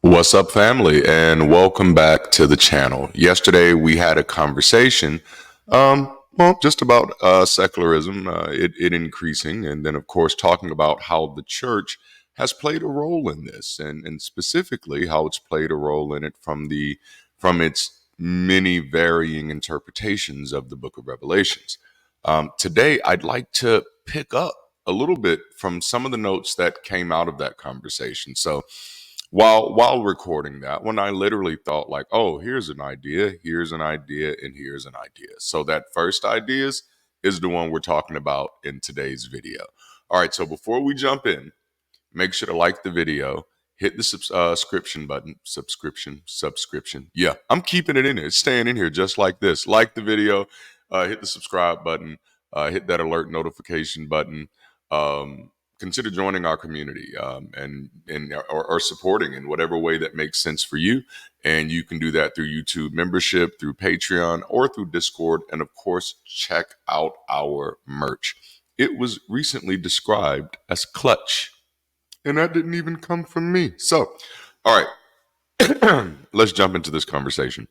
What's up, family, and welcome back to the channel. Yesterday, we had a conversation, just about secularism, it increasing, and then, of course, talking about how the church has played a role in this, and specifically how it's played a role in it from its many varying interpretations of the Book of Revelations. Today, I'd like to pick up a little bit from some of the notes that came out of that conversation. So while recording that one, I literally thought like, oh, here's an idea, and here's an idea. So that first is the one we're talking about in today's video. All right, so before we jump in, make sure to like the video, hit the subscription button, subscription. Yeah, I'm keeping it in here. It's staying in here just like this. Like the video, hit the subscribe button, hit that alert notification button. Consider joining our community or supporting in whatever way that makes sense for you. And you can do that through YouTube membership, through Patreon, or through Discord. And of course, check out our merch. It was recently described as clutch. And that didn't even come from me. So, all right, let's jump into this conversation.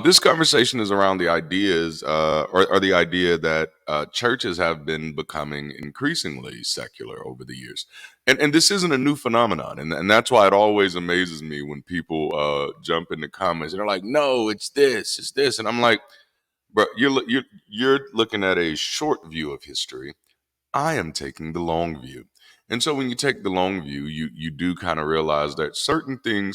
This conversation is around the ideas, or the idea that churches have been becoming increasingly secular over the years, and this isn't a new phenomenon, and that's why it always amazes me when people jump in the comments and they're like, "No, it's this," and I'm like, "Bro, you're looking at a short view of history. I am taking the long view." And so when you take the long view, you do kind of realize that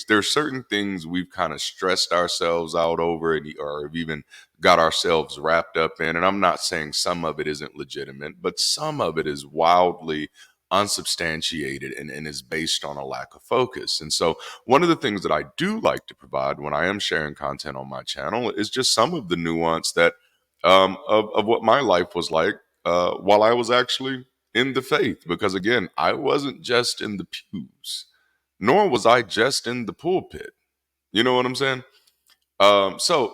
there's certain things we've kind of stressed ourselves out over or have even got ourselves wrapped up in. And I'm not saying some of it isn't legitimate, but some of it is wildly unsubstantiated and is based on a lack of focus. And so one of the things that I do like to provide when I am sharing content on my channel is just some of the nuance that of what my life was like while I was actually in the faith. Because again, I wasn't just in the pews, nor was I just in the pulpit. You know what I'm saying? So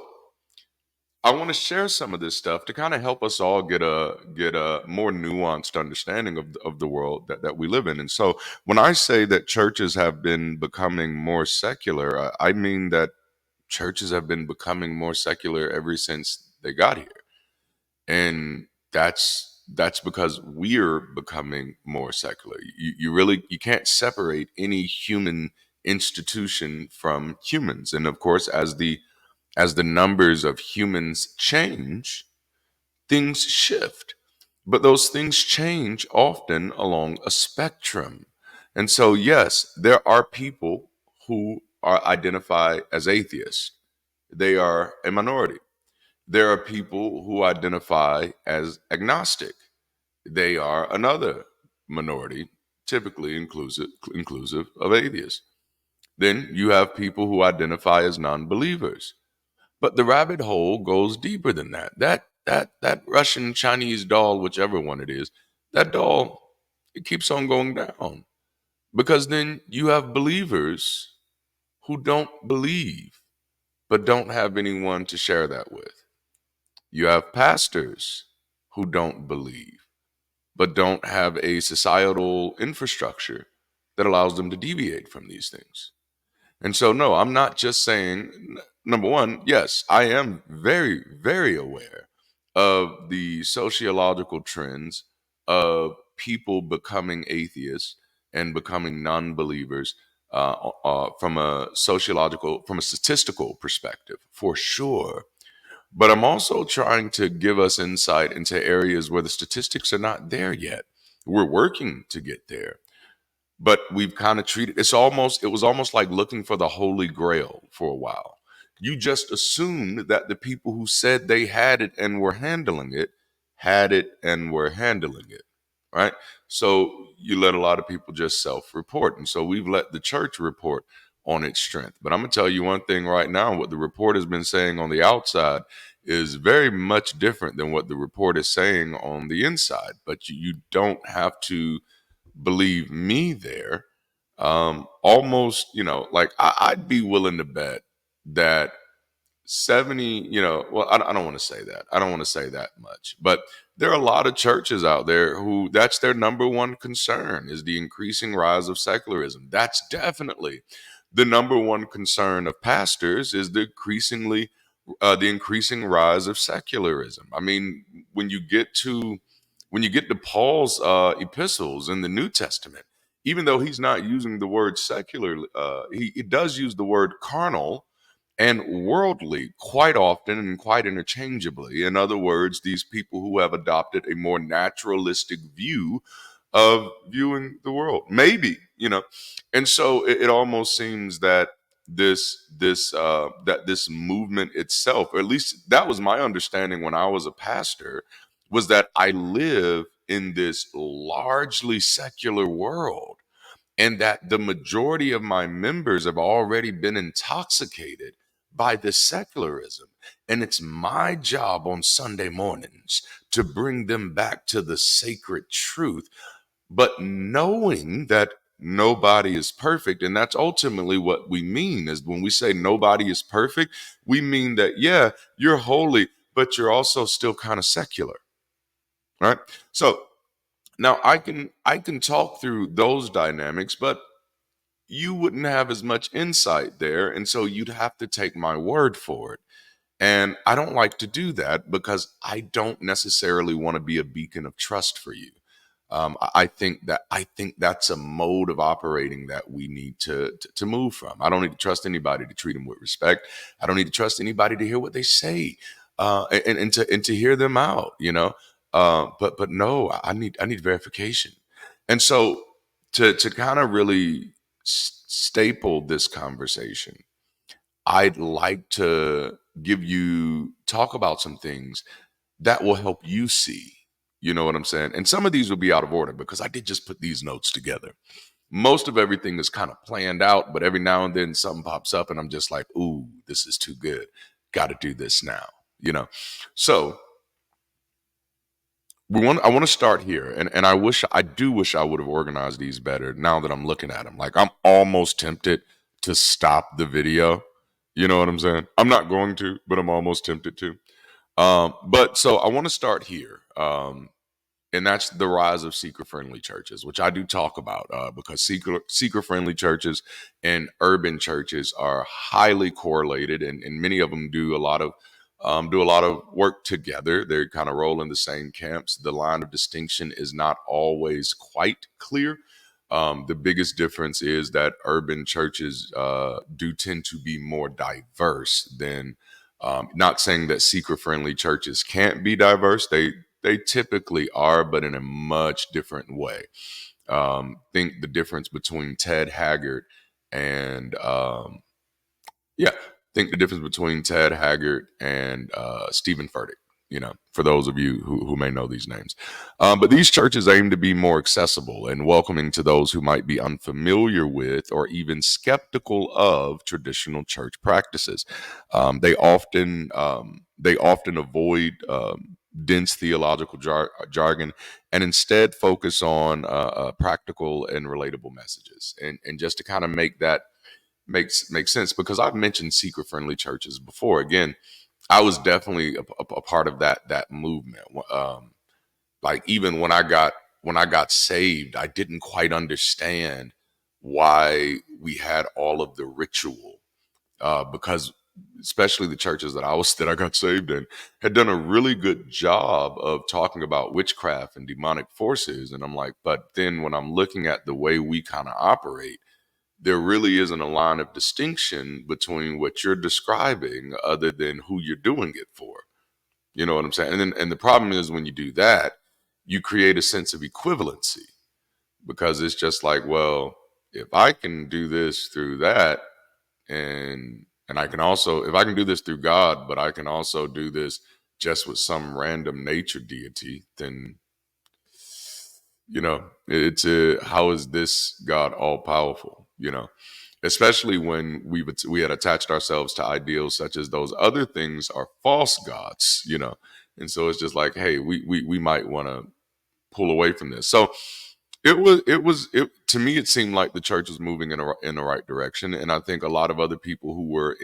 I want to share some of this stuff to kind of help us all get a more nuanced understanding of the world that we live in. And so when I say that churches have been becoming more secular, I mean that churches have been becoming more secular ever since they got here. And that's because we're becoming more secular. You can't separate any human institution from humans. And of course, as the numbers of humans change, things shift. But those things change often along a spectrum. And so yes, there are people who are identified as atheists. They are a minority. There are people who identify as agnostic. They are another minority, typically inclusive of atheists. Then you have people who identify as non-believers. But the rabbit hole goes deeper than that. That Russian Chinese doll, whichever one it is, that doll, it keeps on going down. Because then you have believers who don't believe, but don't have anyone to share that with. You have pastors who don't believe, but don't have a societal infrastructure that allows them to deviate from these things. And so, no, I'm not just saying, number one, yes, I am very, very aware of the sociological trends of people becoming atheists and becoming non-believers from a statistical perspective, for sure. But I'm also trying to give us insight into areas where the statistics are not there yet. We're working to get there, but we've kind of treated it was almost like looking for the holy grail for a while. You just assumed that the people who said they had it and were handling it had it and were handling it, right? So you let a lot of people just self-report. And so we've let the church report on its strength. But I'm going to tell you one thing right now: what the report has been saying on the outside is very much different than what the report is saying on the inside. But you don't have to believe me there. Almost, like I'd be willing to bet that 70, well, I don't want to say that. I don't want to say that much. But there are a lot of churches out there who that's their number one concern is the increasing rise of secularism. That's definitely the number one concern of pastors is the increasing rise of secularism. I mean, when you get to Paul's epistles in the New Testament, even though he's not using the word secular, he does use the word carnal and worldly quite often and quite interchangeably. In other words, these people who have adopted a more naturalistic view of viewing the world, maybe, and so it almost seems that this movement itself, or at least that was my understanding when I was a pastor, was that I live in this largely secular world, and that the majority of my members have already been intoxicated by this secularism. And it's my job on Sunday mornings to bring them back to the sacred truth, but knowing that nobody is perfect. And that's ultimately what we mean is when we say nobody is perfect, we mean that, yeah, you're holy, but you're also still kind of secular, right? So now I can talk through those dynamics, but you wouldn't have as much insight there. And so you'd have to take my word for it. And I don't like to do that because I don't necessarily want to be a beacon of trust for you. I think that's a mode of operating that we need to move from. I don't need to trust anybody to treat them with respect. I don't need to trust anybody to hear what they say, and to hear them out. But no, I need verification. And so to kind of really staple this conversation, I'd like to give you talk about some things that will help you see. You know what I'm saying? And some of these will be out of order because I did just put these notes together. Most of everything is kind of planned out, but every now and then something pops up and I'm just like, ooh, this is too good. Got to do this now, you know? So I want to start here, and I do wish I would have organized these better now that I'm looking at them. Like I'm almost tempted to stop the video. You know what I'm saying? I'm not going to, but I'm almost tempted to. But so I want to start here. And that's the rise of seeker-friendly churches, which I do talk about because seeker-friendly churches and urban churches are highly correlated, and many of them do a lot of work together. They kind of roll in the same camps. The line of distinction is not always quite clear. The biggest difference is that urban churches do tend to be more diverse than. Not saying that seeker-friendly churches can't be diverse. They typically are, but in a much different way. Think the difference between Ted Haggard and yeah, think the difference between Ted Haggard and Stephen Furtick. For those of you who may know these names, but these churches aim to be more accessible and welcoming to those who might be unfamiliar with or even skeptical of traditional church practices. They often avoid dense theological jargon and instead focus on practical and relatable messages. And just to kind of make that makes sense, because I've mentioned seeker friendly churches before. Again, I was definitely a part of that movement. Like even when I got saved, I didn't quite understand why we had all of the ritual, because especially the churches that I got saved in had done a really good job of talking about witchcraft and demonic forces, and I'm like, but then when I'm looking at the way we kind of operate, there really isn't a line of distinction between what you're describing other than who you're doing it for. You know what I'm saying? And the problem is when you do that, you create a sense of equivalency, because it's just like, well, if I can do this through that, and I can also, if I can do this through God, but I can also do this just with some random nature deity, then it's how is this God all powerful? Especially when we had attached ourselves to ideals such as those other things are false gods. And so it's just like, hey, we might want to pull away from this. So it to me, it seemed like the church was moving in the right direction, and I think a lot of other people who were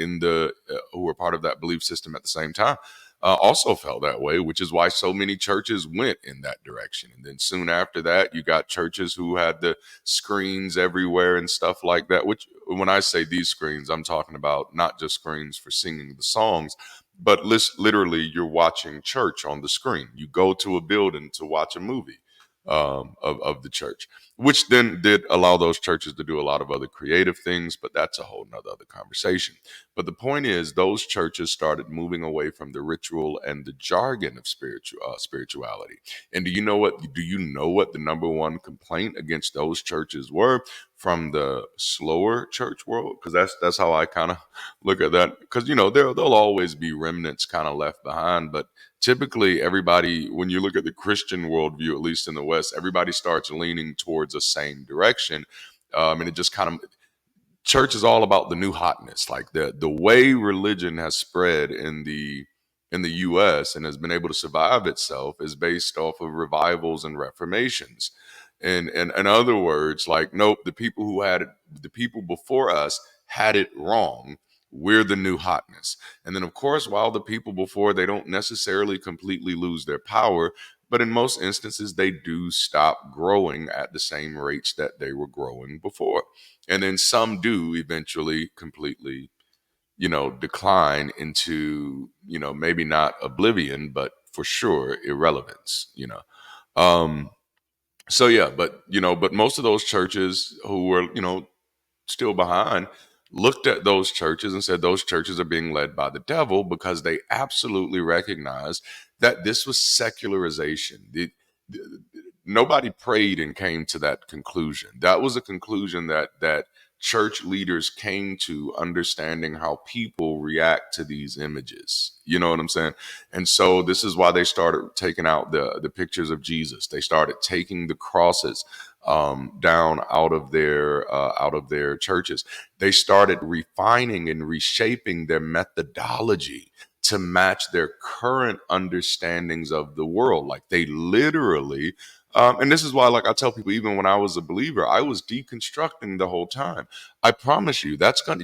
part of that belief system at the same time also felt that way, which is why so many churches went in that direction. And then soon after that, you got churches who had the screens everywhere and stuff like that. Which, when I say these screens, I'm talking about not just screens for singing the songs, but literally you're watching church on the screen. You go to a building to watch a movie of the church, which then did allow those churches to do a lot of other creative things, but that's a whole nother other conversation. But the point is, those churches started moving away from the ritual and the jargon of spirituality. And do you know what? Do you know what the number one complaint against those churches were from the slower church world? Because that's how I kind of look at that. Because there'll always be remnants kind of left behind, but typically everybody, when you look at the Christian worldview, at least in the West, everybody starts leaning towards the same direction. And it just kind of, church is all about the new hotness. Like the way religion has spread in the US and has been able to survive itself is based off of revivals and reformations. And in other words, like, nope, the people before us had it wrong. We're the new hotness. And then, of course, while the people before, they don't necessarily completely lose their power, but in most instances, they do stop growing at the same rates that they were growing before. And then some do eventually completely, decline into, maybe not oblivion, but for sure irrelevance. Um, so yeah, but most of those churches who were, still behind, looked at those churches and said those churches are being led by the devil, because they absolutely recognized that this was secularization. Nobody prayed and came to that conclusion. That was a conclusion that church leaders came to, understanding how people react to these images. You know what I'm saying? And so this is why they started taking out the pictures of Jesus. They started taking the crosses down out of their churches. They started refining and reshaping their methodology to match their current understandings of the world. Like, they literally, and this is why, like, I tell people, even when I was a believer, I was deconstructing the whole time. I promise you,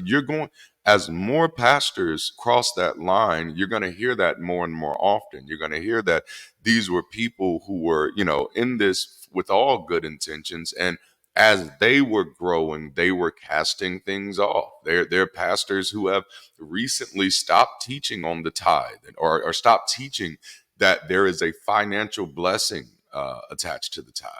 you're going, as more pastors cross that line, you're going to hear that more and more often. You're going to hear that these were people who were, in this with all good intentions. And as they were growing, they were casting things off. They're pastors who have recently stopped teaching on the tithe, or stopped teaching that there is a financial blessing attached to the tithe.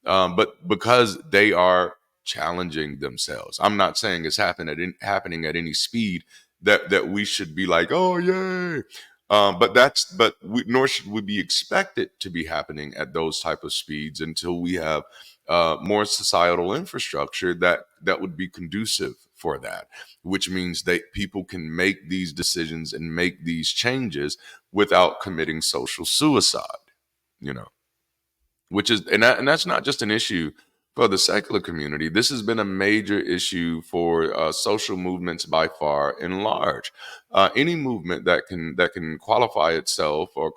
But because they are challenging themselves. I'm not saying it's happening at any speed that we should be like, oh yay. Nor should we be expected to be happening at those type of speeds until we have more societal infrastructure that would be conducive for that, which means that people can make these decisions and make these changes without committing social suicide. You know which is and that's not just an issue for the secular community. This has been a major issue for social movements by far and large. Any movement that can qualify itself, or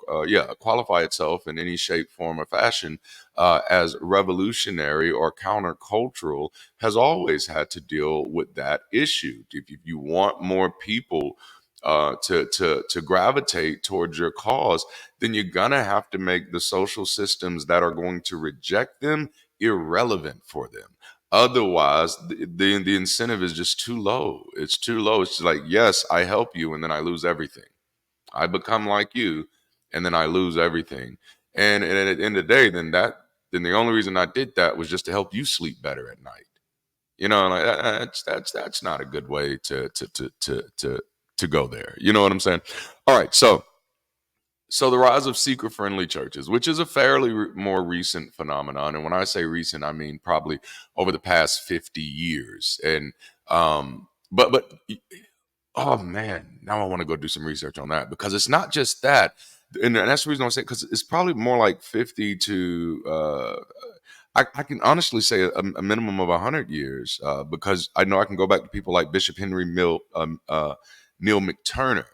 qualify itself in any shape, form, or fashion as revolutionary or countercultural, has always had to deal with that issue. If you want more people to gravitate towards your cause, then you're gonna have to make the social systems that are going to reject them irrelevant for them. Otherwise, the incentive is just too low. It's too low. It's just like, yes, I help you, and then I lose everything. I become like you, and then I lose everything. And at the end of the day, then the only reason I did that was just to help you sleep better at night. Like, that's not a good way to go there. You know what I'm saying? All right, so the rise of seeker-friendly churches, which is a fairly more recent phenomenon, and when I say recent, I mean probably over the past 50 years. And but oh man, now I want to go do some research on that, because it's not just that, and that's the reason I'm saying, because it's probably more like 50 to I can honestly say a minimum of 100 years, because I know I can go back to people like Bishop Neil McTurner,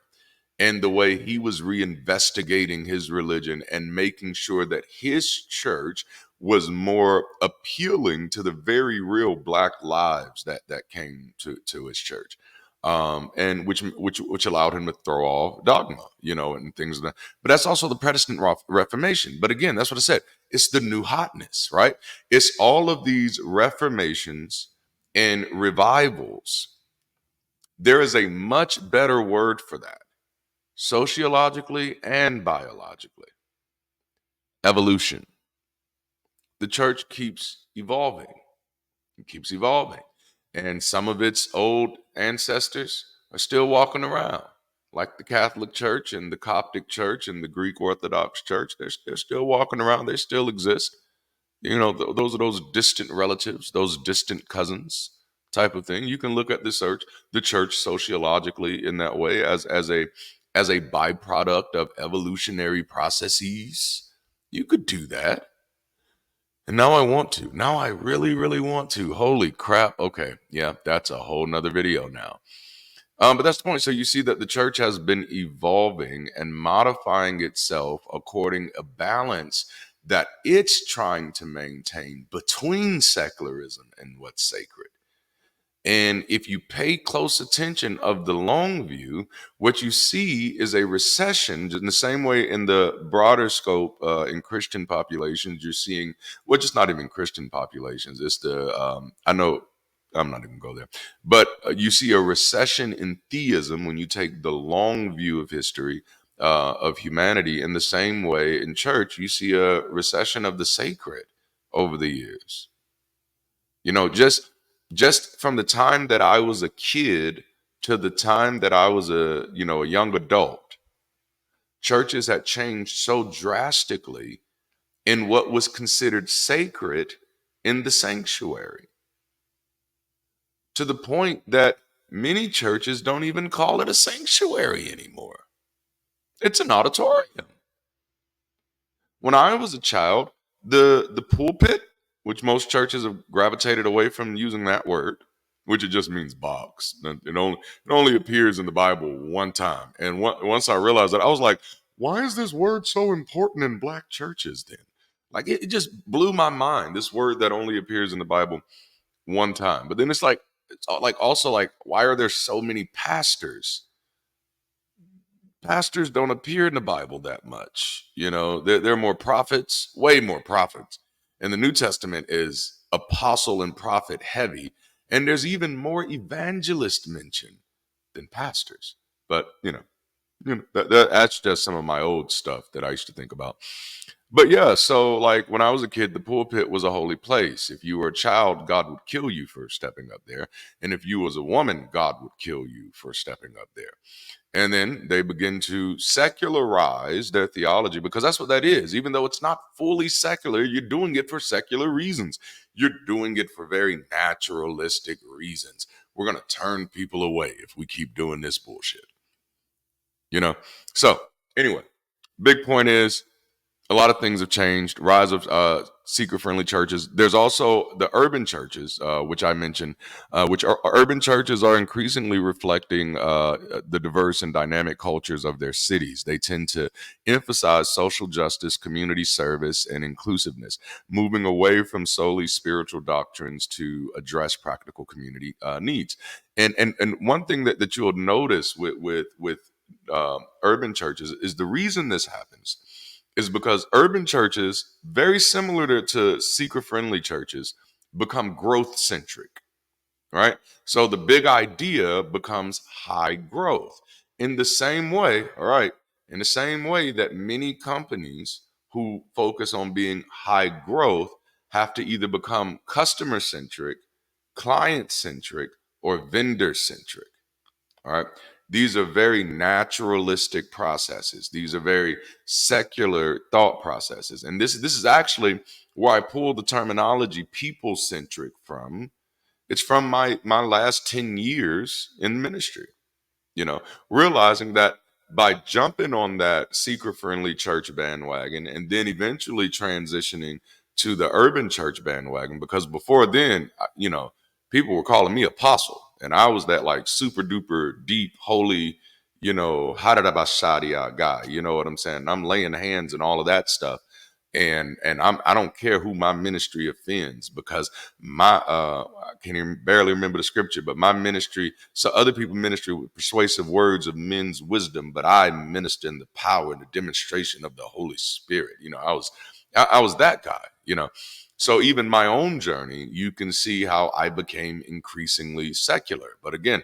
and the way he was reinvestigating his religion and making sure that his church was more appealing to the very real Black lives that came to his church. and which allowed him to throw off dogma, and things like that. But that's also the Protestant Reformation. But again, that's what I said. It's the new hotness, right? It's all of these reformations and revivals. There is a much better word for that, sociologically and biologically. Evolution. The church keeps evolving. It keeps evolving. And some of its old ancestors are still walking around, like the Catholic Church and the Coptic Church and the Greek Orthodox Church. They're still walking around. They still exist. Those are those distant relatives, those distant cousins type of thing. You can look at the church sociologically in that way as a byproduct of evolutionary processes. You could do that. And now I want to. Now I really, really want to. Holy crap. Okay. Yeah, that's a whole nother video now. But that's the point. So you see that the church has been evolving and modifying itself according a balance that it's trying to maintain between secularism and what's sacred. And if you pay close attention of the long view, what you see is a recession in the same way in the broader scope in Christian populations. You're seeing, well, just not even Christian populations. It's I know I'm not even going to go there, but you see a recession in theism when you take the long view of history of humanity. In the same way in church, you see a recession of the sacred over the years. Just from the time that I was a kid to the time that I was a young adult, churches had changed so drastically in what was considered sacred in the sanctuary, to the point that many churches don't even call it a sanctuary anymore. It's an auditorium. When I was a child, the pulpit, which most churches have gravitated away from using that word, which it just means box. It only appears in the Bible one time. And once I realized that, I was like, why is this word so important in black churches then? Like it just blew my mind. This word that only appears in the Bible one time. But then it's also like, why are there so many pastors? Pastors don't appear in the Bible that much. They're more prophets, way more prophets. And the New Testament is apostle and prophet heavy. And there's even more evangelist mention than pastors. But, that's just some of my old stuff that I used to think about. But yeah, so like when I was a kid, the pulpit was a holy place. If you were a child, God would kill you for stepping up there. And if you was a woman, God would kill you for stepping up there. And then they begin to secularize their theology, because that's what that is. Even though it's not fully secular, you're doing it for secular reasons. You're doing it for very naturalistic reasons. We're going to turn people away if we keep doing this bullshit. You know? So, anyway, big point is a lot of things have changed. Rise of seeker-friendly churches. There's also the urban churches, which I mentioned, which are urban churches are increasingly reflecting the diverse and dynamic cultures of their cities. They tend to emphasize social justice, community service, and inclusiveness, moving away from solely spiritual doctrines to address practical community needs. And one thing that you'll notice with urban churches is the reason this happens is because urban churches, very similar to seeker-friendly churches, become growth-centric, right? So the big idea becomes high growth. In the same way, all right, in the same way that many companies who focus on being high growth have to either become customer-centric, client-centric, or vendor-centric. All right. These are very naturalistic processes. These are very secular thought processes. And this is actually where I pull the terminology people centric from. It's from my last 10 years in ministry, realizing that by jumping on that seeker friendly church bandwagon and then eventually transitioning to the urban church bandwagon, because before then, people were calling me apostle, and I was that like super duper deep, holy, Harada Bashadia guy. You know what I'm saying? I'm laying hands and all of that stuff. I don't care who my ministry offends, because my I can't even barely remember the scripture, but my ministry, so other people minister with persuasive words of men's wisdom, but I minister in the power and the demonstration of the Holy Spirit. I was that guy, so even my own journey, you can see how I became increasingly secular. But again,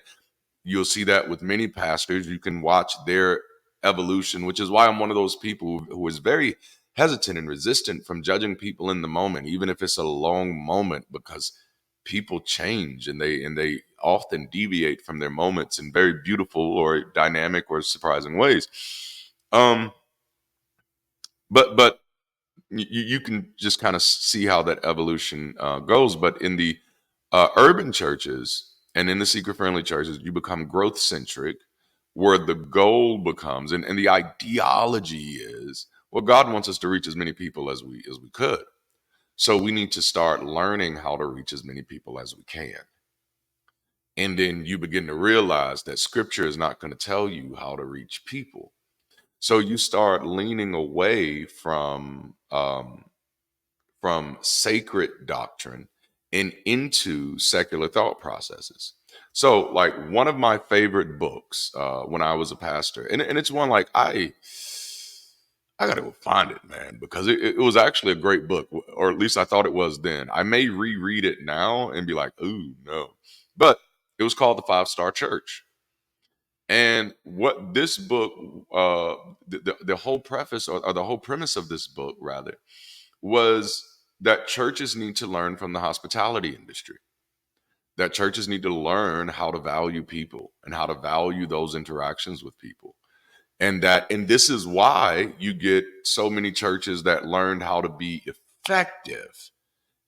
you'll see that with many pastors. You can watch their evolution, which is why I'm one of those people who is very hesitant and resistant from judging people in the moment, even if it's a long moment, because people change, and they often deviate from their moments in very beautiful or dynamic or surprising ways. Um, but you can just kind of see how that evolution goes. But in the urban churches and in the seeker friendly churches, you become growth centric, where the goal becomes, and the ideology is, well, God wants us to reach as many people as we could. So we need to start learning how to reach as many people as we can. And then you begin to realize that scripture is not going to tell you how to reach people. So you start leaning away from sacred doctrine and into secular thought processes. So, like, one of my favorite books when I was a pastor, and it's one, like, I gotta go find it, man, because it was actually a great book, or at least I thought it was then. I may reread it now and be like, ooh, no. But it was called The Five-Star Church. And what this book, the whole preface, or the whole premise of this book, rather, was that churches need to learn from the hospitality industry. That churches need to learn how to value people and how to value those interactions with people. And this is why you get so many churches that learned how to be effective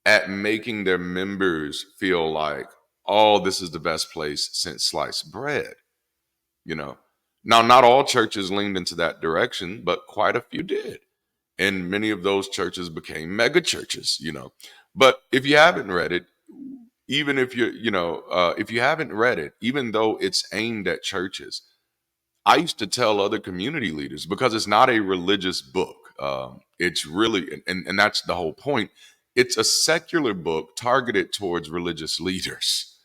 at making their members feel like, oh, this is the best place since sliced bread, you know. Now, not all churches leaned into that direction, but quite a few did. And many of those churches became mega churches. But if you haven't read it, even if if you haven't read it, even though it's aimed at churches, I used to tell other community leaders, because it's not a religious book. It's really, and that's the whole point. It's a secular book targeted towards religious leaders,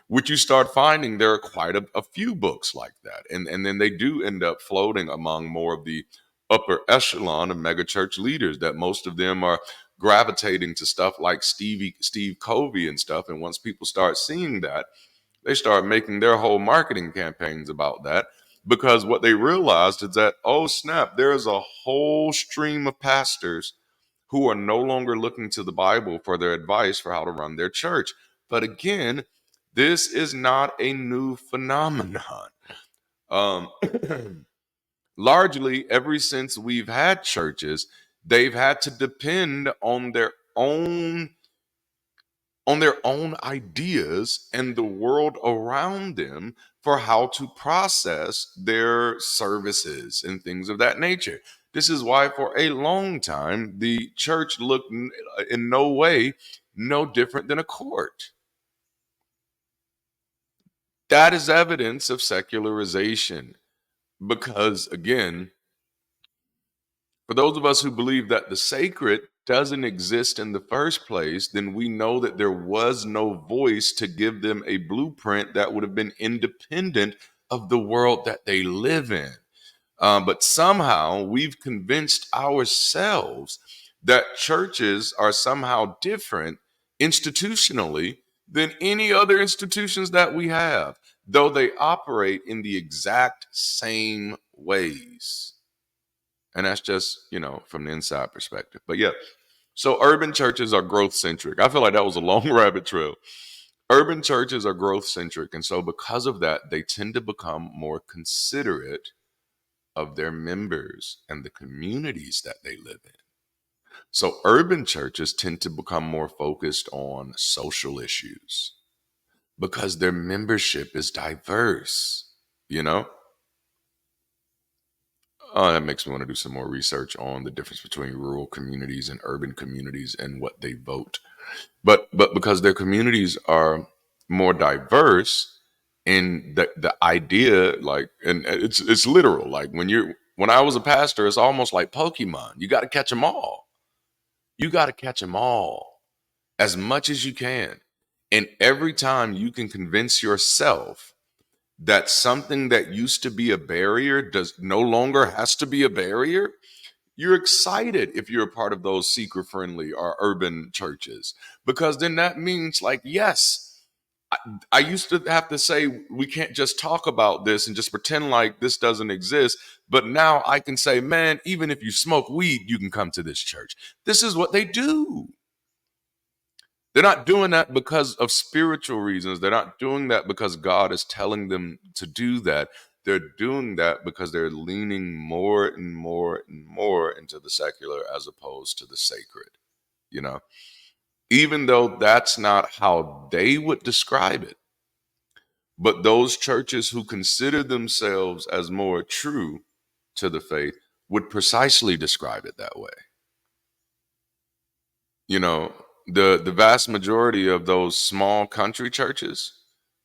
which you start finding there are quite a few books like that. And then they do end up floating among more of the upper echelon of megachurch leaders, that most of them are gravitating to stuff like Steve Covey and stuff. And once people start seeing that, they start making their whole marketing campaigns about that, because what they realized is that, oh snap, there's a whole stream of pastors who are no longer looking to the Bible for their advice for how to run their church. But again, this is not a new phenomenon. Um, Largely, ever since we've had churches, they've had to depend on their own ideas and the world around them for how to process their services and things of that nature. This is why, for a long time, the church looked in no way no different than a court. That is evidence of secularization, because, again, for those of us who believe that the sacred doesn't exist in the first place, then we know that there was no voice to give them a blueprint that would have been independent of the world that they live in. But somehow we've convinced ourselves that churches are somehow different institutionally than any other institutions that we have, though they operate in the exact same ways. And that's just, from the inside perspective. But yeah, so urban churches are growth centric. I feel like that was a long rabbit trail. Urban churches are growth centric. And so because of that, they tend to become more considerate of their members and the communities that they live in. So urban churches tend to become more focused on social issues because their membership is diverse, you know? That makes me want to do some more research on the difference between rural communities and urban communities and what they vote. But because their communities are more diverse, and the idea, like, and it's literal. Like when I was a pastor, it's almost like Pokemon. You got to catch them all. You got to catch them all as much as you can. And every time you can convince yourself that something that used to be a barrier does no longer has to be a barrier, you're excited if you're a part of those seeker friendly or urban churches, because then that means, like, yes, I used to have to say we can't just talk about this and just pretend like this doesn't exist. But now I can say, man, even if you smoke weed, you can come to this church. This is what they do. They're not doing that because of spiritual reasons. They're not doing that because God is telling them to do that. They're doing that because they're leaning more and more and more into the secular as opposed to the sacred, you know, even though that's not how they would describe it. But those churches who consider themselves as more true to the faith would precisely describe it that way. You know, the vast majority of those small country churches,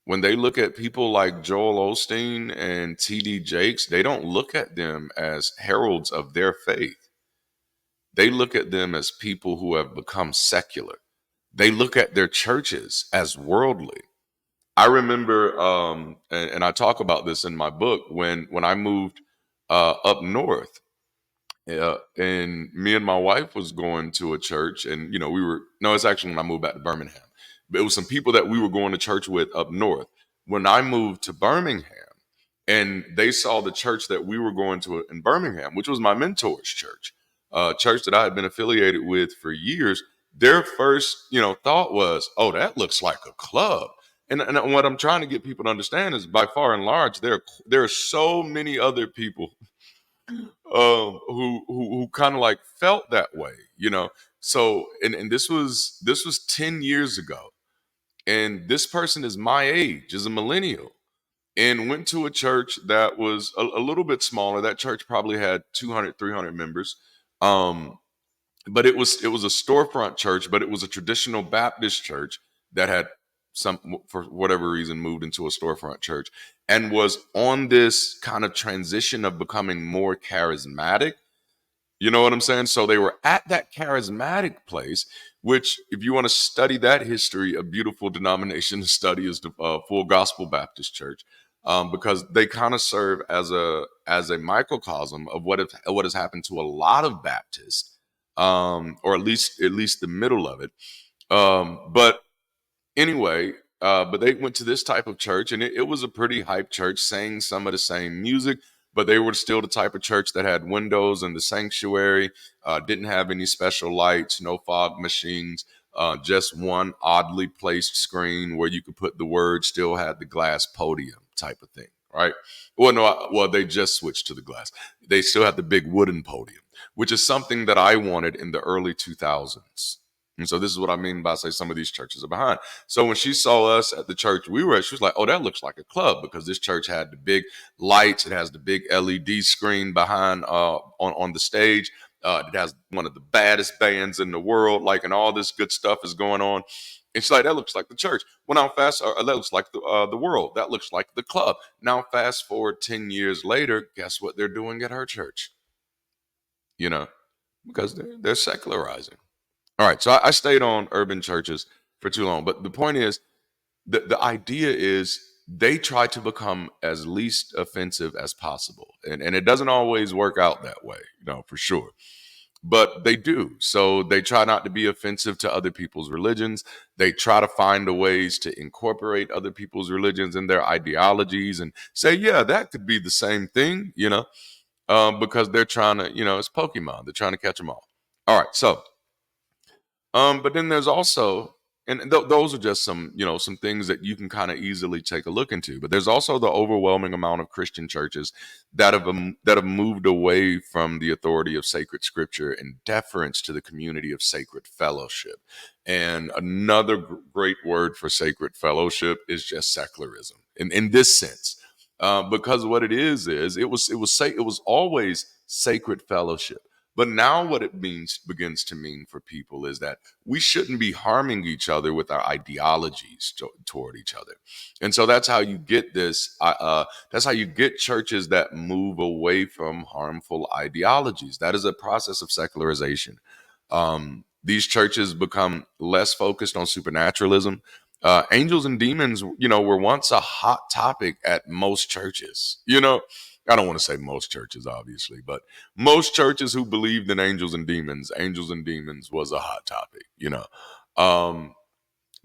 when they look at people like Joel Osteen and TD Jakes, they don't look at them as heralds of their faith. They look at them as people who have become secular. They look at their churches as worldly. I remember, and I talk about this in my book, when I moved up north. Yeah, and me and my wife was going to a church, and we were no, it's actually when I moved back to Birmingham. But it was some people that we were going to church with up north. When I moved to Birmingham, and they saw the church that we were going to in Birmingham, which was my mentor's church, a church that I had been affiliated with for years. Their first, thought was, "Oh, that looks like a club." And what I'm trying to get people to understand is, by far and large, there are so many other people who kind of like felt that way. So and this was 10 years ago, and this person is my age, is a millennial, and went to a church that was a little bit smaller. That church probably had 200, 300 members. um but it was a storefront church, but it was a traditional Baptist church that had, some for whatever reason, moved into a storefront church, and was on this kind of transition of becoming more charismatic. You know what I'm saying? So they were at that charismatic place, which, if you want to study that history, a beautiful denomination to study is the Full Gospel Baptist Church, because they kind of serve as a microcosm of what has happened to a lot of Baptists, or at least the middle of it. But anyway, but they went to this type of church, and it was a pretty hype church, sang some of the same music, but they were still the type of church that had windows in the sanctuary, didn't have any special lights, no fog machines, just one oddly placed screen where you could put the word, still had the glass podium type of thing, right? Well, no, well, they just switched to the glass. They still had the big wooden podium, which is something that I wanted in the early 2000s. And so this is what I mean by, say, some of these churches are behind. So when she saw us at the church we were at, she was like, "Oh, that looks like a club," because this church had the big lights. It has the big LED screen behind, on the stage. It has one of the baddest bands in the world, like, and all this good stuff is going on. And she's like, "That looks like the church." Well, now that looks like the world. That looks like the club. Now fast forward 10 years later, guess what they're doing at her church? You know, because they're secularizing. All right, so I stayed on urban churches for too long, but the point is, the idea is they try to become as least offensive as possible, and it doesn't always work out that way, for sure. But they do. So they try not to be offensive to other people's religions. They try to find the ways to incorporate other people's religions in their ideologies and say, yeah, that could be the same thing, because they're trying to, it's Pokemon. They're trying to catch them all. All right, so but then there's also, and those are just some things that you can kind of easily take a look into. But there's also the overwhelming amount of Christian churches that have moved away from the authority of sacred scripture and deference to the community of sacred fellowship. And another great word for sacred fellowship is just secularism in this sense. Because what it is it was always sacred fellowship. But now what it means begins to mean for people is that we shouldn't be harming each other with our ideologies toward each other. And so that's how you get this. That's how you get churches that move away from harmful ideologies. That is a process of secularization. These churches become less focused on supernaturalism. Angels and demons, were once a hot topic at most churches. I don't want to say most churches, obviously, but most churches who believed in angels and demons was a hot topic. Um,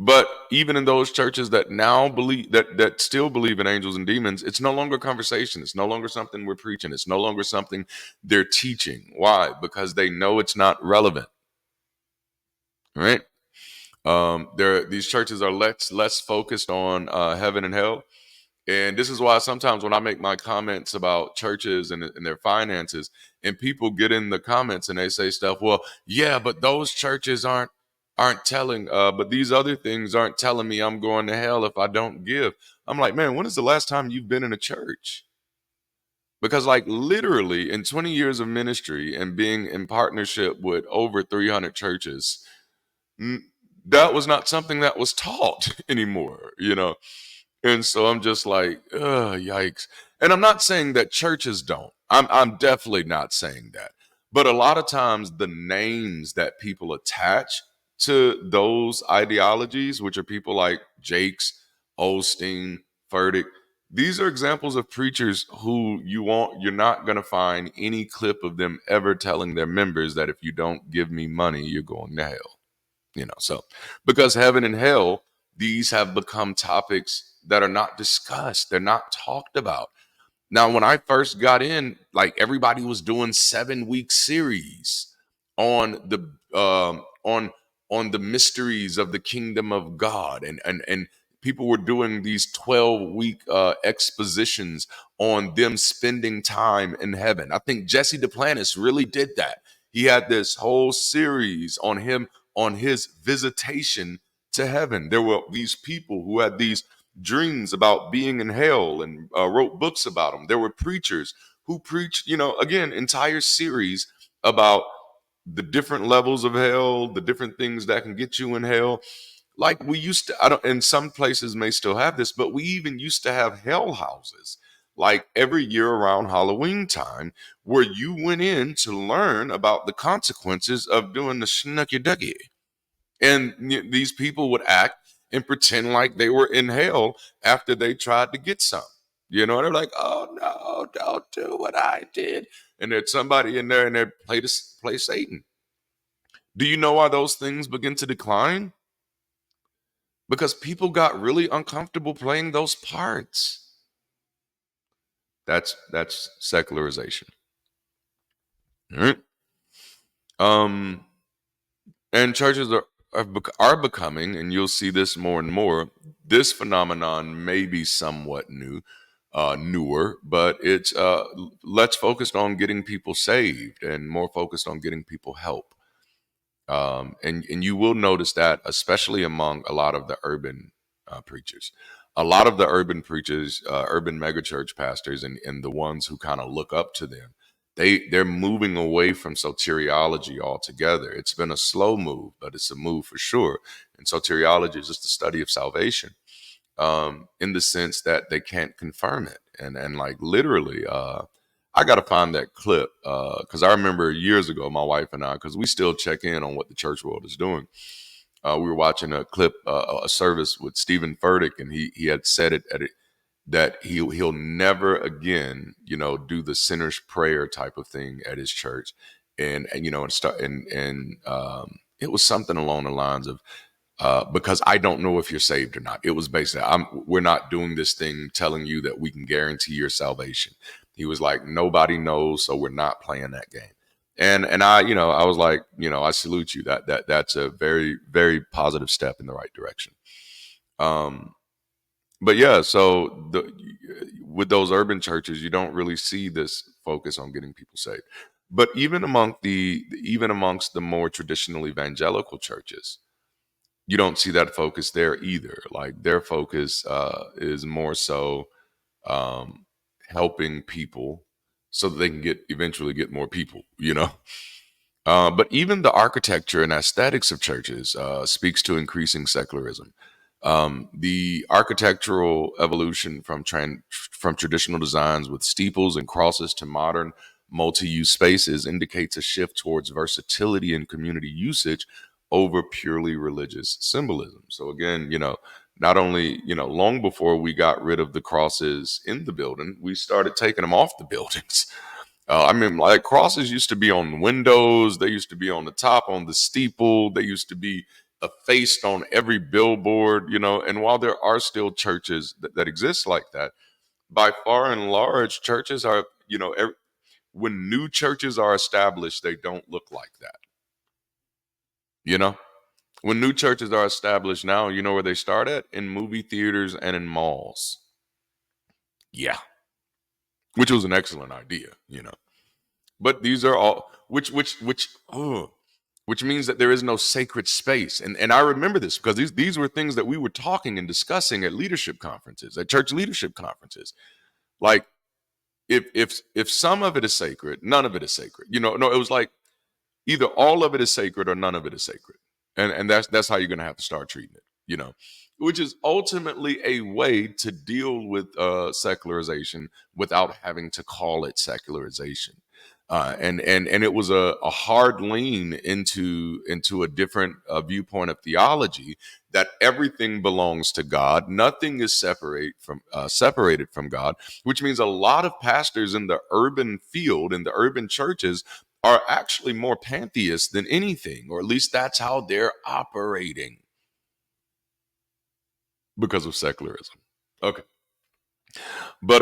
but even in those churches that now believe that still believe in angels and demons, it's no longer conversation. It's no longer something we're preaching. It's no longer something they're teaching. Why? Because they know it's not relevant, right? These churches are less focused on heaven and hell. And this is why sometimes when I make my comments about churches and their finances, and people get in the comments and they say stuff, well, yeah, but those churches aren't telling, but these other things aren't telling me I'm going to hell if I don't give. I'm like, man, when is the last time you've been in a church? Because like literally in 20 years of ministry and being in partnership with over 300 churches, mm, that was not something that was taught anymore. And so I'm just like, ugh, yikes. And I'm not saying that churches don't. I'm definitely not saying that. But a lot of times the names that people attach to those ideologies, which are people like Jakes, Osteen, Furtick, these are examples of preachers who you're not gonna find any clip of them ever telling their members that if you don't give me money, you're going to hell. So because heaven and hell, these have become topics that are not discussed, they're not talked about. Now when I first got in, like everybody was doing 7-week series on the mysteries of the kingdom of God, and people were doing these 12-week expositions on them spending time in heaven. I think Jesse Duplantis really did that. He had this whole series on him, on his visitation to heaven. There were these people who had these dreams about being in hell and wrote books about them. There were preachers who preached, again, entire series about the different levels of hell, the different things that can get you in hell. Like we used to, I don't, and some places may still have this, but we even used to have hell houses. Like every year around Halloween time, where you went in to learn about the consequences of doing the snooky ducky. And these people would act and pretend like they were in hell after they tried to get some. They're like, oh no, don't do what I did. And there's somebody in there and they play Satan. Do you know why those things begin to decline? Because people got really uncomfortable playing those parts. That's secularization. All right. Um, and churches are becoming, and you'll see this more and more. This phenomenon may be somewhat newer, but it's less focused on getting people saved and more focused on getting people help. And you will notice that, especially among a lot of the urban preachers. A lot of the urban preachers, urban megachurch pastors, and the ones who kind of look up to them, they're moving away from soteriology altogether. It's been a slow move, but it's a move for sure. And soteriology is just the study of salvation, in the sense that they can't confirm it. And like literally, I got to find that clip because I remember years ago, my wife and I, because we still check in on what the church world is doing. We were watching a clip, a service with Stephen Furtick, and he had said that he'll never again, do the sinner's prayer type of thing at his church, and it was something along the lines of, because I don't know if you're saved or not. It was basically, we're not doing this thing telling you that we can guarantee your salvation. He was like, nobody knows, so we're not playing that game. And I was like, I salute you. That's a very, very positive step in the right direction. Um, but yeah, so with those urban churches, you don't really see this focus on getting people saved. But even amongst the more traditional evangelical churches, you don't see that focus there either. Like their focus is more so um, helping people so that they can eventually get more people. But even the architecture and aesthetics of churches speaks to increasing secularism. The architectural evolution from traditional designs with steeples and crosses to modern multi-use spaces indicates a shift towards versatility and community usage over purely religious symbolism. So again, not only, long before we got rid of the crosses in the building, we started taking them off the buildings. I mean, like crosses used to be on windows, they used to be on the top, on the steeple, they used to be effaced on every billboard, and while there are still churches that exist like that, by far and large, churches are, when new churches are established, they don't look like that. You know, when new churches are established now, you know where they start at? In movie theaters and in malls. Yeah, which was an excellent idea. But these are all, which means that there is no sacred space. And I remember this because these were things that we were talking and discussing at leadership conferences, at church leadership conferences. Like, if some of it is sacred, none of it is sacred. No, it was like either all of it is sacred or none of it is sacred. And that's how you're gonna have to start treating it, which is ultimately a way to deal with secularization without having to call it secularization. And it was a hard lean into a different viewpoint of theology, that everything belongs to God, nothing is separated from God, which means a lot of pastors in the urban field, in the urban churches, are actually more pantheist than anything, or at least that's how they're operating because of secularism. Okay. But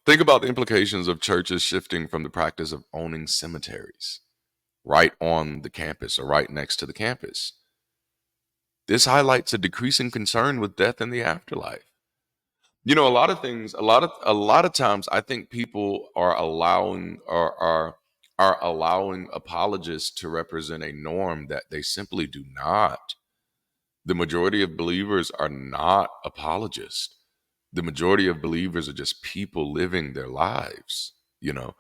think about the implications of churches shifting from the practice of owning cemeteries right on the campus or right next to the campus. This highlights a decreasing concern with death and the afterlife. A lot of things, a lot of times I think people are allowing apologists to represent a norm that they simply do not. The majority of believers are not apologists. The majority of believers are just people living their lives. You know,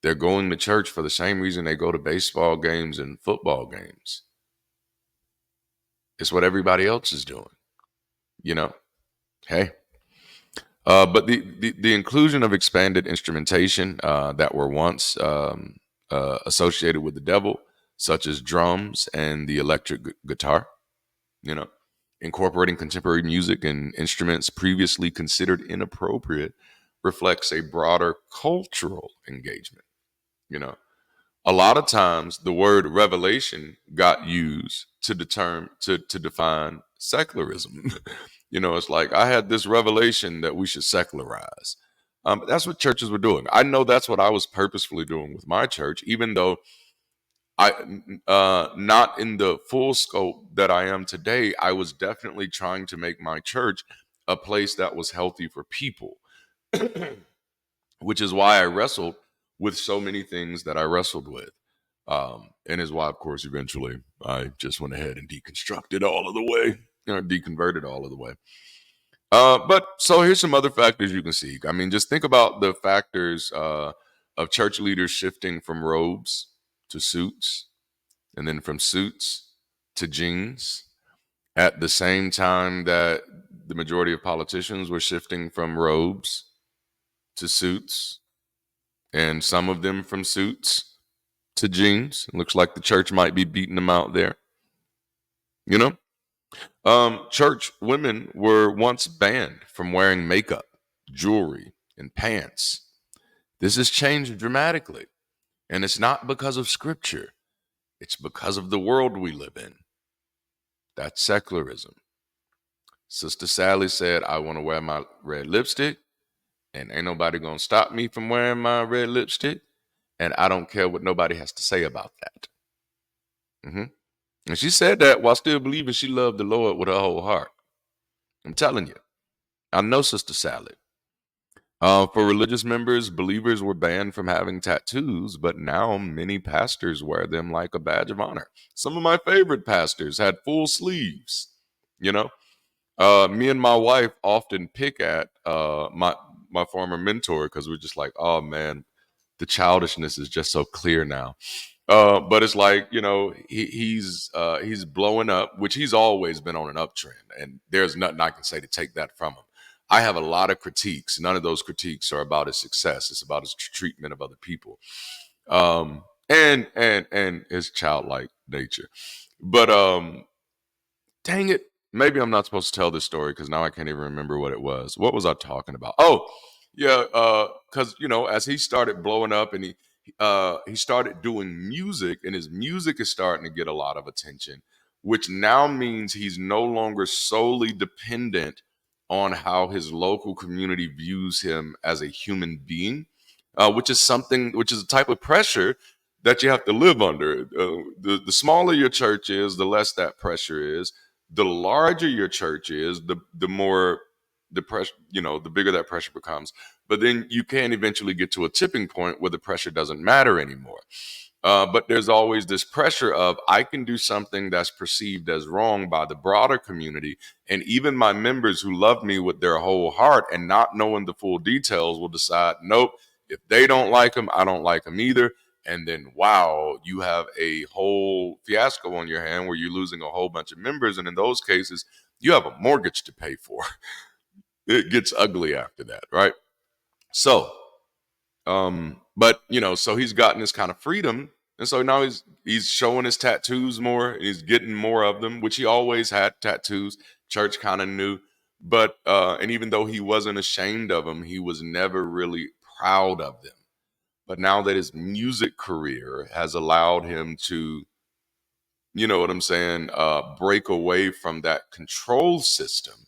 they're going to church for the same reason they go to baseball games and football games. It's what everybody else is doing. You know, hey. But the inclusion of expanded instrumentation that were once associated with the devil, such as drums and the electric guitar, you know, incorporating contemporary music and instruments previously considered inappropriate, reflects a broader cultural engagement. You know, a lot of times the word revelation got used to define secularism. It's like I had this revelation that we should secularize. That's what churches were doing. I know that's what I was purposefully doing with my church, even though I not in the full scope that I am today. I was definitely trying to make my church a place that was healthy for people, which is why I wrestled with so many things that I wrestled with. And is why, of course, eventually I just went ahead and deconstructed all of the way, deconverted all of the way. But so here's some other factors you can see. I mean, just think about the factors of church leaders shifting from robes to suits, and then from suits to jeans at the same time that the majority of politicians were shifting from robes to suits, and some of them from suits to jeans. It looks like the church might be beating them out there. You know, church women were once banned from wearing makeup, jewelry, and pants. This has changed dramatically, and it's not because of scripture. It's because of the world we live in. That's secularism. Sister Sally said, I want to wear my red lipstick, and ain't nobody going to stop me from wearing my red lipstick. And I don't care what nobody has to say about that. hmm And she said that while still believing she loved the Lord with her whole heart. I'm telling you, I know Sister Sally. For religious members, believers were banned from having tattoos, but now many pastors wear them like a badge of honor. Some of my favorite pastors had full sleeves. You know, me and my wife often pick at my former mentor because we're just like, oh man, the childishness is just so clear now. But it's like, he's blowing up, which he's always been on an uptrend, and there's nothing I can say to take that from him. I have a lot of critiques. None of those critiques are about his success. It's about his treatment of other people. And his childlike nature. But dang it, maybe I'm not supposed to tell this story because now I can't even remember what it was. What was I talking about? Oh, yeah, because as he started blowing up and he started doing music, and his music is starting to get a lot of attention, which now means he's no longer solely dependent on how his local community views him as a human being, which is a type of pressure that you have to live under. The smaller your church is, the less that pressure is. The larger your church is, the more the pressure, the bigger that pressure becomes. But then you can eventually get to a tipping point where the pressure doesn't matter anymore. But there's always this pressure of I can do something that's perceived as wrong by the broader community. And even my members who love me with their whole heart and not knowing the full details will decide, nope, if they don't like them, I don't like them either. And then, wow, you have a whole fiasco on your hand where you're losing a whole bunch of members. And in those cases, you have a mortgage to pay for. It gets ugly after that, right? So, but so he's gotten this kind of freedom, and so now he's showing his tattoos more, and he's getting more of them, which he always had tattoos. Church kind of knew, but and even though he wasn't ashamed of them, he was never really proud of them. But now that his music career has allowed him to, you know what I'm saying, break away from that control system,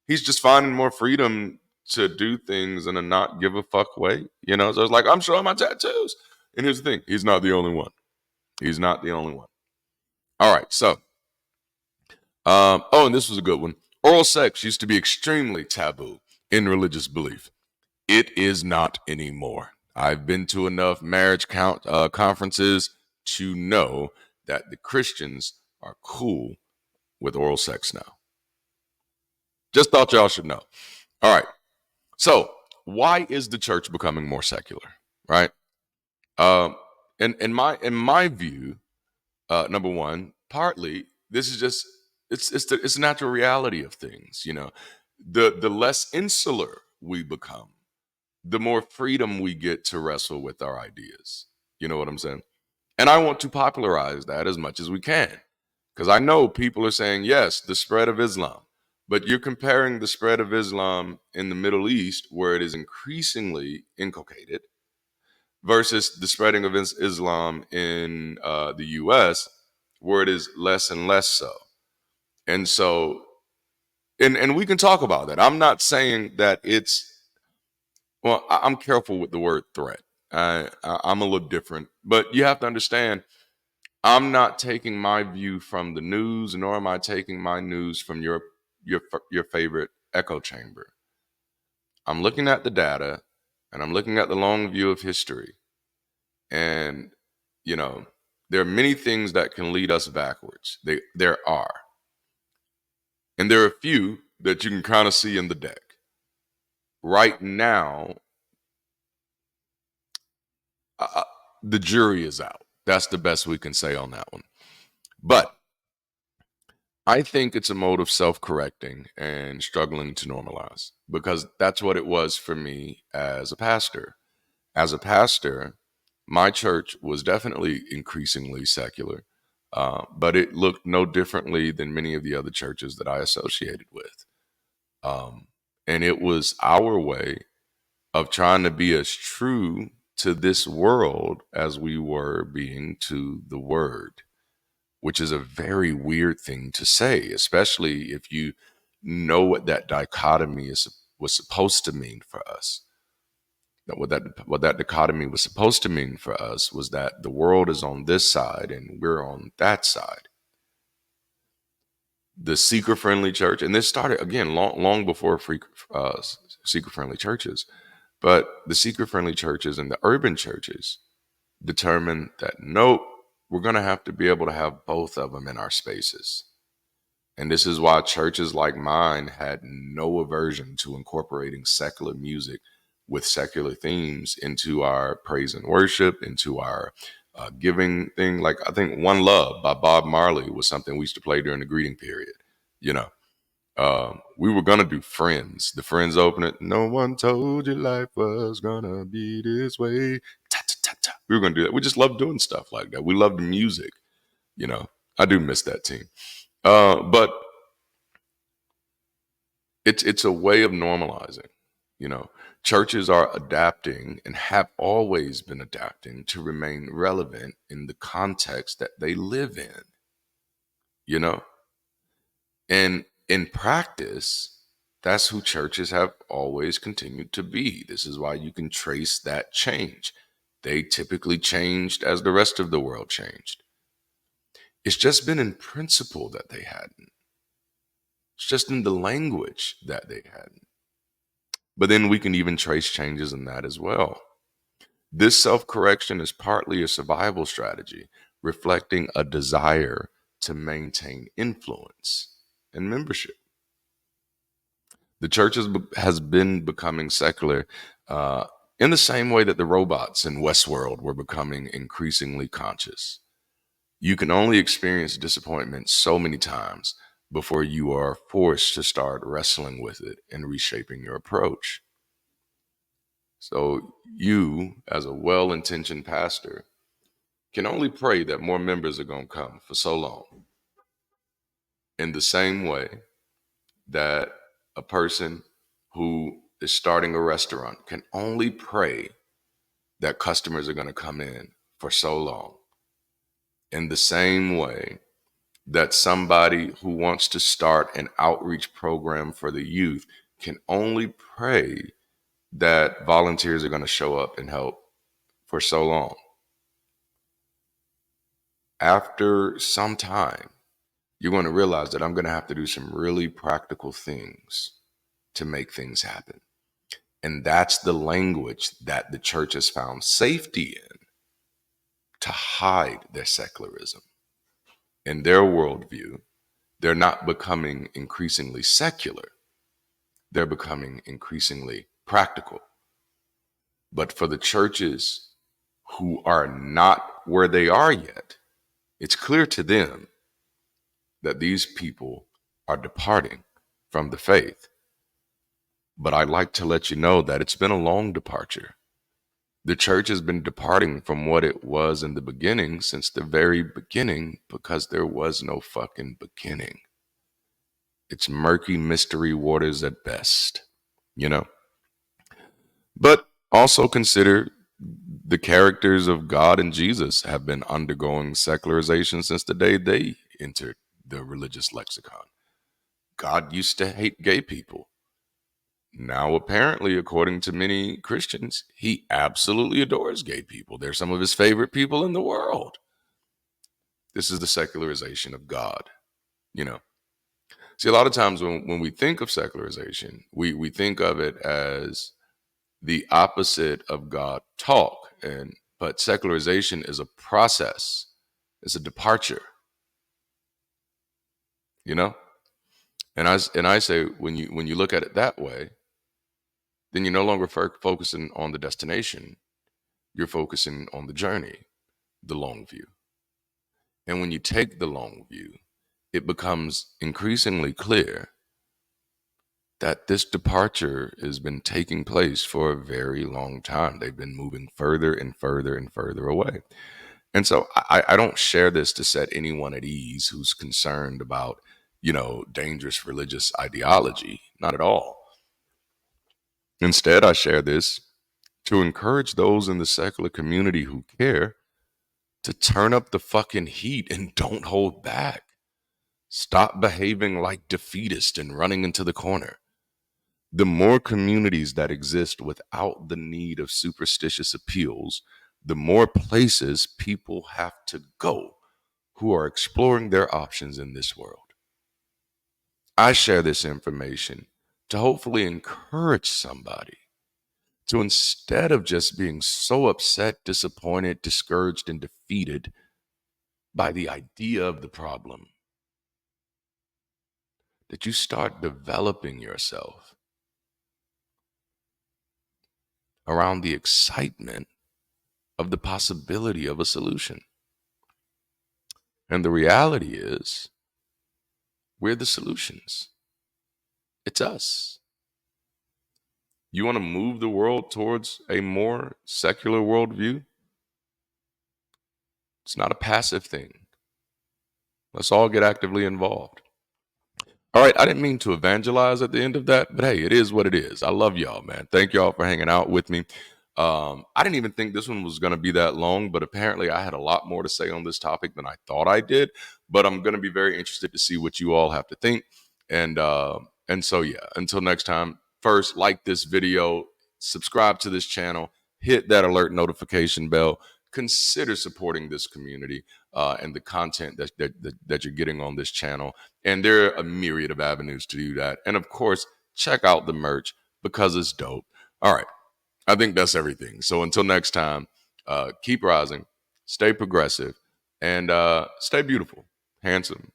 he's just finding more freedom to do things in a not give a fuck way. So it's like, I'm showing my tattoos. And here's the thing, he's not the only one. He's not the only one. All right, so and this was a good one. Oral sex used to be extremely taboo in religious belief. It is not anymore. I've been to enough marriage conferences to know that the Christians are cool with oral sex now. Just thought y'all should know. All right. So, why is the church becoming more secular? Right. Um, in my view, number one, partly this is just it's the natural reality of things. The less insular we become, the more freedom we get to wrestle with our ideas. You know what I'm saying? And I want to popularize that as much as we can. Because I know people are saying, yes, the spread of Islam. But you're comparing the spread of Islam in the Middle East, where it is increasingly inculcated, versus the spreading of Islam in the US, where it is less and less so. And so, and we can talk about that. I'm not saying that well, I'm careful with the word threat. I'm a little different, but you have to understand, I'm not taking my view from the news, nor am I taking my news from your favorite echo chamber. I'm looking at the data, and I'm looking at the long view of history, and you know there are many things that can lead us backwards. There are, and there are a few that you can kind of see in the deck right now. Uh, the jury is out. That's the best we can say on that one. But I think it's a mode of self correcting and struggling to normalize, because that's what it was for me as a pastor. As a pastor, my church was definitely increasingly secular, but it looked no differently than many of the other churches that I associated with. Um, and it was our way of trying to be as true to this world as we were being to the word, which is a very weird thing to say, especially if you know what that dichotomy was supposed to mean for us. What that dichotomy was supposed to mean for us was that the world is on this side and we're on that side. The seeker-friendly church, and this started again long before seeker-friendly churches, but the seeker-friendly churches and the urban churches determined that nope, we're going to have to be able to have both of them in our spaces. And this is why churches like mine had no aversion to incorporating secular music with secular themes into our praise and worship, into our giving thing. Like, I think One Love by Bob Marley was something we used to play during the greeting period. You know, we were going to do Friends. The Friends opening, no one told you life was going to be this way. Ta, ta, ta, ta. We were going to do that. We just love doing stuff like that. We love the music. You know, I do miss that team. But it's a way of normalizing. You know, churches are adapting and have always been adapting to remain relevant in the context that they live in. You know, and in practice, that's who churches have always continued to be. This is why you can trace that change. They typically changed as the rest of the world changed. It's just been in principle that they hadn't. It's just in the language that they hadn't. But then we can even trace changes in that as well. This self correction is partly a survival strategy, reflecting a desire to maintain influence and membership. The church has been becoming secular in the same way that the robots in Westworld were becoming increasingly conscious. You can only experience disappointment so many times before you are forced to start wrestling with it and reshaping your approach. So, you, as a well intentioned pastor, can only pray that more members are going to come for so long. In the same way that a person who is starting a restaurant can only pray that customers are going to come in for so long. In the same way that somebody who wants to start an outreach program for the youth can only pray that volunteers are going to show up and help for so long. After some time, you're going to realize that I'm going to have to do some really practical things to make things happen. And that's the language that the church has found safety in to hide their secularism. In their worldview, they're not becoming increasingly secular, they're becoming increasingly practical. But for the churches who are not where they are yet, it's clear to them that these people are departing from the faith. But I'd like to let you know that it's been a long departure. The church has been departing from what it was in the beginning since the very beginning because there was no fucking beginning. It's murky mystery waters at best, you know? But also consider the characters of God and Jesus have been undergoing secularization since the day they entered the religious lexicon. God used to hate gay people. Now, apparently, according to many Christians, he absolutely adores gay people. They're some of his favorite people in the world. This is the secularization of God, you know. See, a lot of times when we think of secularization, we think of it as the opposite of God talk. But secularization is a process. It's a departure, you know? And I say when you look at it that way, then you're no longer focusing on the destination. You're focusing on the journey, the long view. And when you take the long view, it becomes increasingly clear that this departure has been taking place for a very long time. They've been moving further and further and further away. And so I don't share this to set anyone at ease who's concerned about, dangerous religious ideology. Not at all. Instead, I share this to encourage those in the secular community who care to turn up the fucking heat and don't hold back. Stop behaving like defeatists and running into the corner. The more communities that exist without the need of superstitious appeals, the more places people have to go who are exploring their options in this world. I share this information to hopefully encourage somebody to, instead of just being so upset, disappointed, discouraged, and defeated by the idea of the problem, that you start developing yourself around the excitement of the possibility of a solution. And the reality is, we're the solutions. It's us. You want to move the world towards a more secular worldview? It's not a passive thing. Let's all get actively involved. All right, I didn't mean to evangelize at the end of that, but hey, it is what it is. I love y'all, man. Thank y'all for hanging out with me. I didn't even think this one was going to be that long, but apparently I had a lot more to say on this topic than I thought I did. But I'm going to be very interested to see what you all have to think. And so yeah, until next time. First, like this video, subscribe to this channel, hit that alert notification bell. Consider supporting this community and the content that you're getting on this channel. And there are a myriad of avenues to do that. And of course, check out the merch because it's dope. All right. I think that's everything. So until next time, keep rising, stay progressive, and stay beautiful, handsome,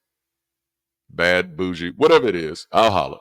bad, bougie, whatever it is. I'll holla.